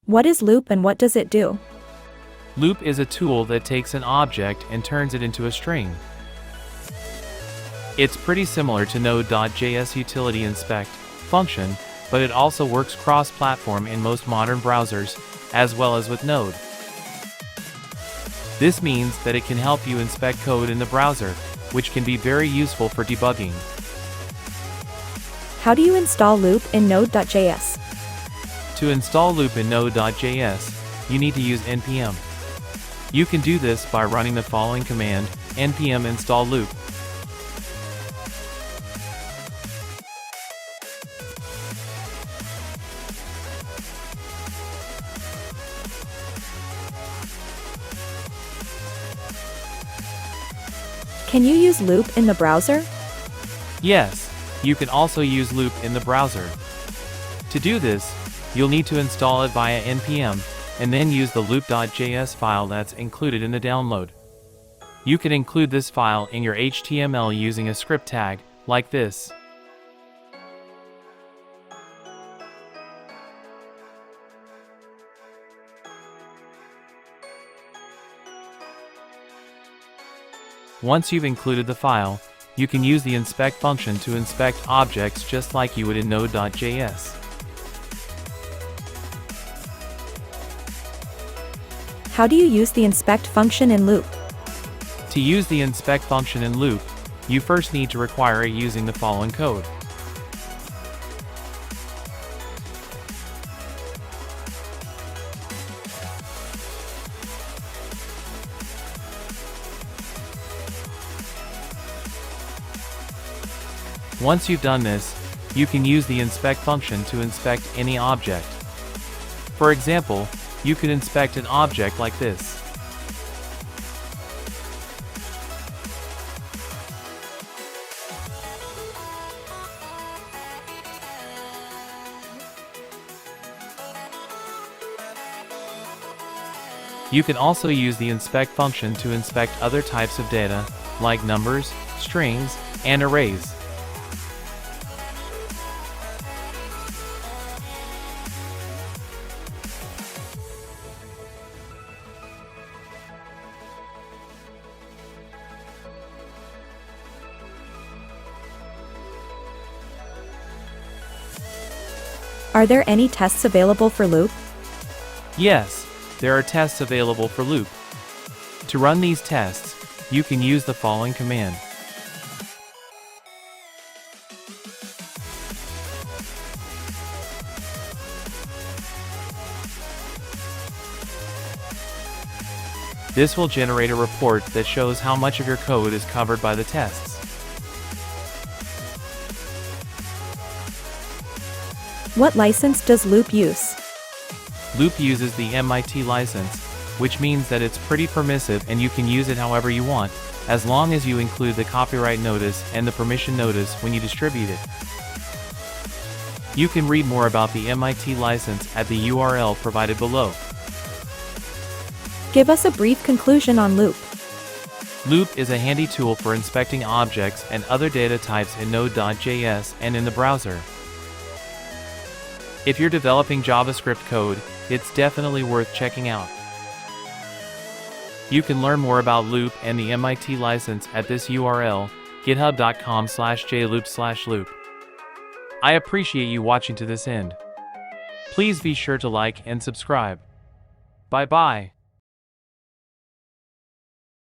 What is Loupe and what does it do? Loupe is a tool that takes an object and turns it into a string. It's pretty similar to Node.js util.inspect function, but it also works cross-platform in most modern browsers, as well as with Node. This means that it can help you inspect code in the browser, which can be very useful for debugging. How do you install Loupe in Node.js? To install Loupe in Node.js, you need to use npm. You can do this by running the following command, npm install Loupe. Can you use Loupe in the browser? Yes, you can also use Loupe in the browser. To do this, you'll need to install it via npm, and then use the loupe.js file that's included in the download. You can include this file in your HTML using a script tag, like this. Once you've included the file, you can use the inspect function to inspect objects just like you would in Node.js. How do you use the inspect function in Loupe? To use the inspect function in Loupe, you first need to require it using the following code. Once you've done this, you can use the inspect function to inspect any object. For example, you could inspect an object like this. You can also use the inspect function to inspect other types of data, like numbers, strings, and arrays. Are there any tests available for Loupe? Yes, there are tests available for Loupe. To run these tests, you can use the following command. This will generate a report that shows how much of your code is covered by the tests. What license does Loupe use? Loupe uses the MIT license, which means that it's pretty permissive and you can use it however you want, as long as you include the copyright notice and the permission notice when you distribute it. You can read more about the MIT license at the URL provided below. Give us a brief conclusion on Loupe. Loupe is a handy tool for inspecting objects and other data types in Node.js and in the browser. If you're developing JavaScript code, it's definitely worth checking out. You can learn more about Loupe and the MIT license at this URL, github.com/jloupe/loupe. I appreciate you watching to this end. Please be sure to like and subscribe. Bye bye.